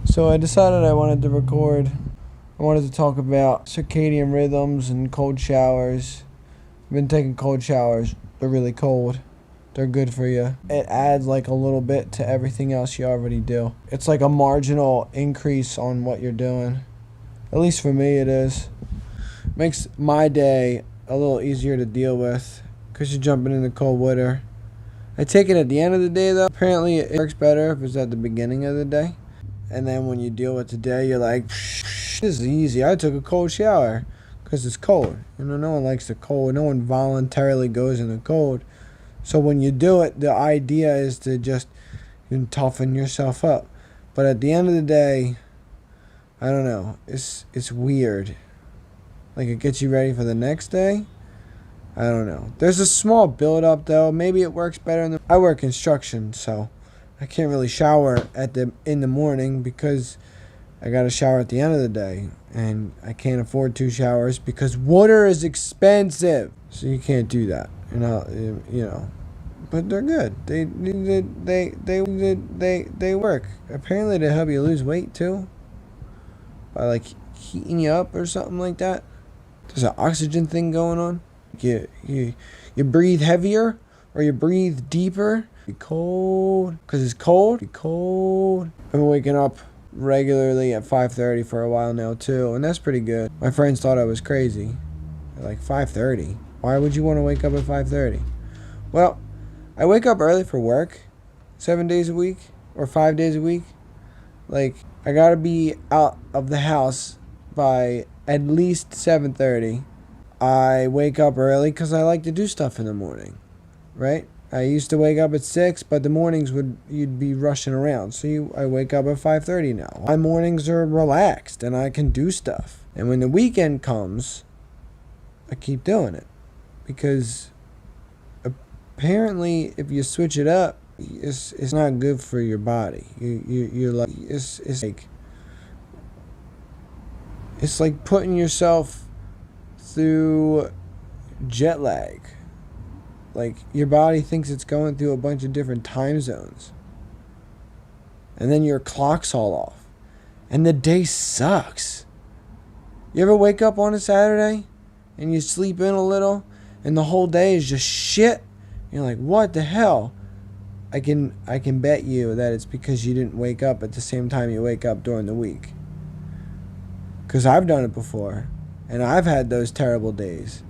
So I decided I wanted to record. I wanted to talk about circadian rhythms and cold showers. I've been taking cold showers. They're really cold. They're good for you. It adds like a little bit to everything else you already do. It's like a marginal increase on what you're doing. At least for me it is. Makes my day a little easier to deal with because you're jumping into cold weather. I take it at the end of the day though. Apparently it works better if it's at the beginning of the day. And then when you deal with the day, you're like, this is easy. I took a cold shower because it's cold. No one likes the cold. No one voluntarily goes in the cold. So when you do it, the idea is to just toughen yourself up. But at the end of the day, I don't know. It's weird. Like it gets you ready for the next day. I don't know. There's a small build up though. Maybe it works better. I work construction, so I can't really shower in the morning because I got to shower at the end of the day, and I can't afford 2 showers because water is expensive. So you can't do that. But they're good. They work. Apparently they help you lose weight too, by like heating you up or something like that. There's an oxygen thing going on. You breathe heavier or you breathe deeper. Be cold because it's cold. Be cold. I've been waking up regularly at 5:30 for a while now too, and that's pretty good. My friends thought I was crazy. They're like, 5:30? Why would you want to wake up at 5:30? Well, I wake up early for work, 7 days a week or 5 days a week. Like I gotta be out of the house by at least 7:30. I wake up early because I like to do stuff in the morning, right? I used to wake up at 6, but the mornings you'd be rushing around. So I wake up at 5:30 now. My mornings are relaxed and I can do stuff. And when the weekend comes, I keep doing it because apparently if you switch it up, it's not good for your body. You're like it's like putting yourself through jet lag. Like your body thinks it's going through a bunch of different time zones, and then your clock's all off and the day sucks. You ever wake up on a Saturday and you sleep in a little and the whole day is just shit? You're like, what the hell? I can bet you that it's because you didn't wake up at the same time you wake up during the week. Because I've done it before, and I've had those terrible days.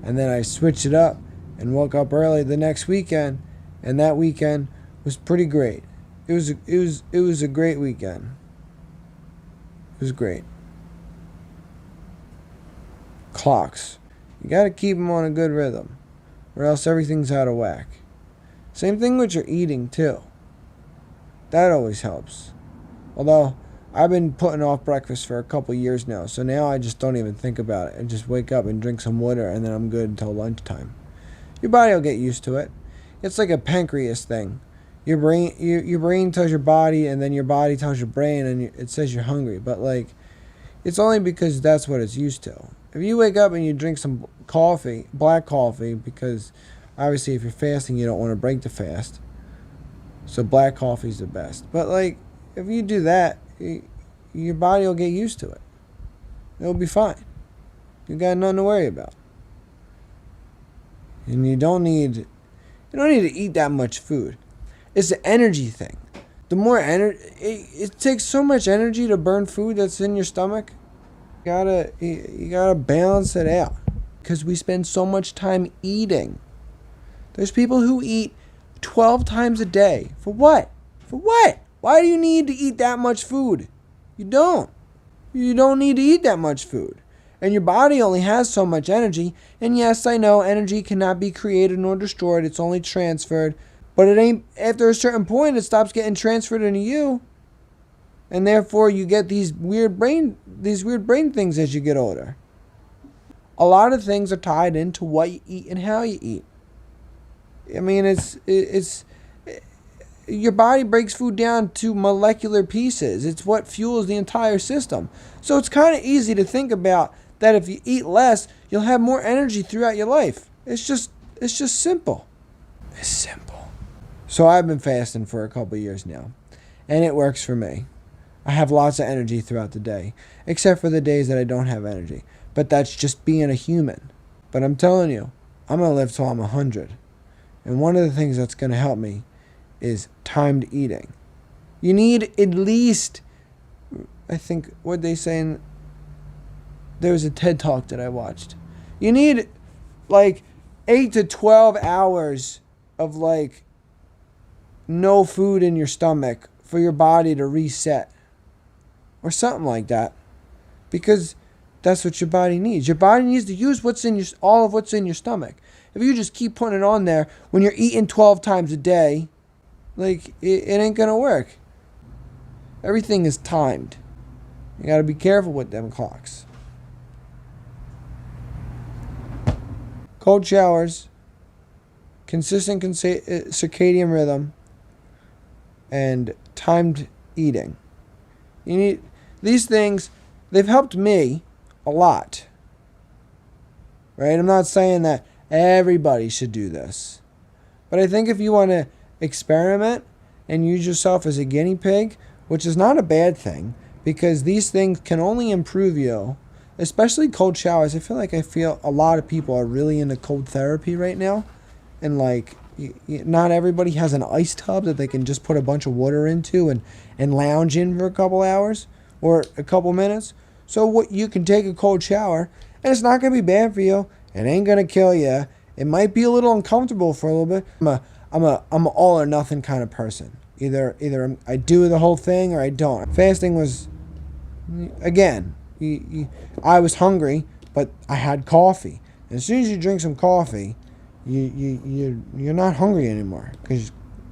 And then I switched it up and woke up early the next weekend, and that weekend was pretty great. It was a great weekend. It was great. Clocks. You got to keep them on a good rhythm, or else everything's out of whack. Same thing with your eating too. That always helps. Although I've been putting off breakfast for a couple years now, so now I just don't even think about it and just wake up and drink some water, and then I'm good until lunchtime. Your body will get used to it. It's like a pancreas thing. Your brain tells your body, and then your body tells your brain, and it says you're hungry. But like, it's only because that's what it's used to. If you wake up and you drink some coffee, black coffee, because obviously if you're fasting, you don't want to break the fast. So black coffee's the best. But like, if you do that, your body will get used to it. It'll be fine. You got nothing to worry about. And you don't need to eat that much food. It's an energy thing. The more energy, it takes so much energy to burn food that's in your stomach. You gotta balance it out, because we spend so much time eating. There's people who eat 12 times a day. For what? For what? Why do you need to eat that much food? You don't. You don't need to eat that much food. And your body only has so much energy. And yes, I know energy cannot be created nor destroyed. It's only transferred. But it ain't, after a certain point, it stops getting transferred into you. And therefore you get these weird brain things as you get older. A lot of things are tied into what you eat and how you eat. I mean, it's your body breaks food down to molecular pieces. It's what fuels the entire system. So it's kind of easy to think about that if you eat less, you'll have more energy throughout your life. It's just simple. It's simple. So I've been fasting for a couple years now, and it works for me. I have lots of energy throughout the day, except for the days that I don't have energy. But that's just being a human. But I'm telling you, I'm going to live till I'm 100. And one of the things that's going to help me is timed eating. You need at least, I think, what they saying, there was a TED Talk that I watched. You need like 8 to 12 hours of like no food in your stomach for your body to reset. Or something like that. Because that's what your body needs. Your body needs to use all of what's in your stomach. If you just keep putting it on there when you're eating 12 times a day, like it ain't gonna work. Everything is timed. You gotta be careful with them clocks. Cold showers, consistent circadian rhythm, and timed eating. You need these things. They've helped me a lot. Right? I'm not saying that everybody should do this. But I think if you want to experiment and use yourself as a guinea pig, which is not a bad thing, because these things can only improve you, especially cold showers. I feel a lot of people are really into cold therapy right now. And like, not everybody has an ice tub that they can just put a bunch of water into and lounge in for a couple hours or a couple minutes. So what, you can take a cold shower and it's not going to be bad for you. It ain't going to kill you. It might be a little uncomfortable for a little bit. I'm an all or nothing kind of person. Either I do the whole thing or I don't. Fasting was, again, I was hungry, but I had coffee. And as soon as you drink some coffee, you're not hungry anymore because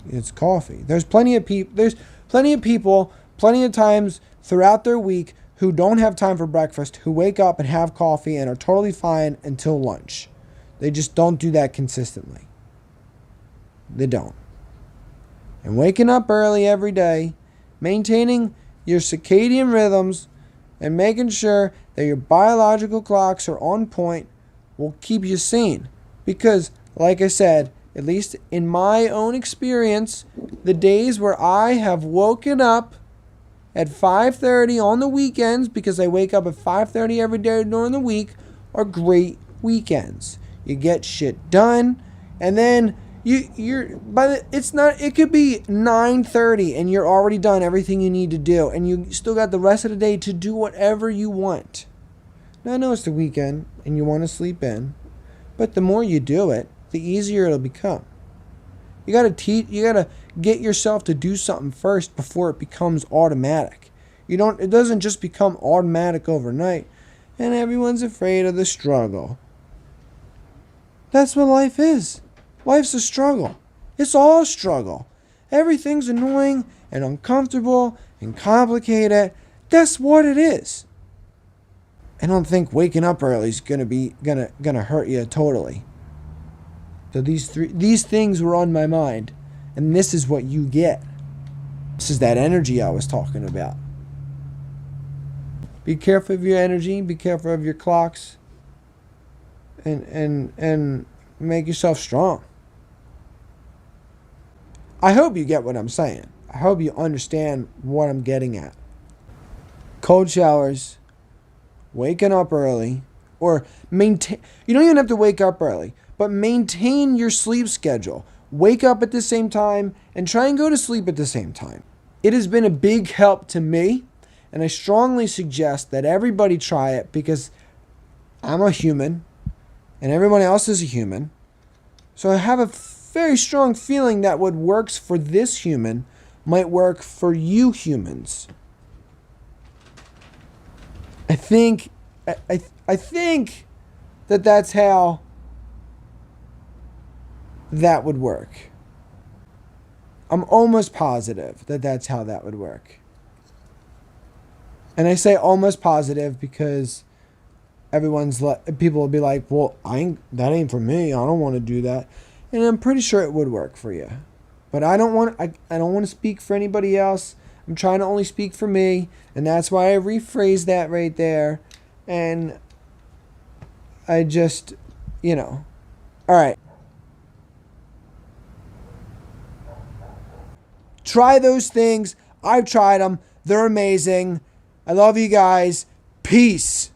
it's coffee. There's plenty of people, plenty of times throughout their week who don't have time for breakfast, who wake up and have coffee and are totally fine until lunch. They just don't do that consistently. They don't. And waking up early every day, maintaining your circadian rhythms, and making sure that your biological clocks are on point will keep you sane. Because, like I said, at least in my own experience, the days where I have woken up at 5:30 on the weekends, because I wake up at 5:30 every day during the week, are great weekends. You get shit done, and then it could be 9:30 and you're already done everything you need to do, and you still got the rest of the day to do whatever you want. Now I know it's the weekend and you want to sleep in, but the more you do it, the easier it'll become. You gotta get yourself to do something first before it becomes automatic. It doesn't just become automatic overnight, and everyone's afraid of the struggle. That's what life is. Life's a struggle. It's all a struggle. Everything's annoying and uncomfortable and complicated. That's what it is. I don't think waking up early is gonna hurt you totally. So these things were on my mind, and this is what you get. This is that energy I was talking about. Be careful of your energy. Be careful of your clocks. And make yourself strong. I hope you get what I'm saying. I hope you understand what I'm getting at. Cold showers, waking up early, or maintain. You don't even have to wake up early, but maintain your sleep schedule. Wake up at the same time and try and go to sleep at the same time. It has been a big help to me, and I strongly suggest that everybody try it, because I'm a human and everyone else is a human. So I have a very strong feeling that what works for this human might work for you humans. I think that that's how that would work. I'm almost positive that that's how that would work. And I say almost positive because people will be like, well, that ain't for me. I don't want to do that. And I'm pretty sure it would work for you. But I don't want to speak for anybody else. I'm trying to only speak for me, and that's why I rephrased that right there. And I just, all right. Try those things. I've tried them. They're amazing. I love you guys. Peace.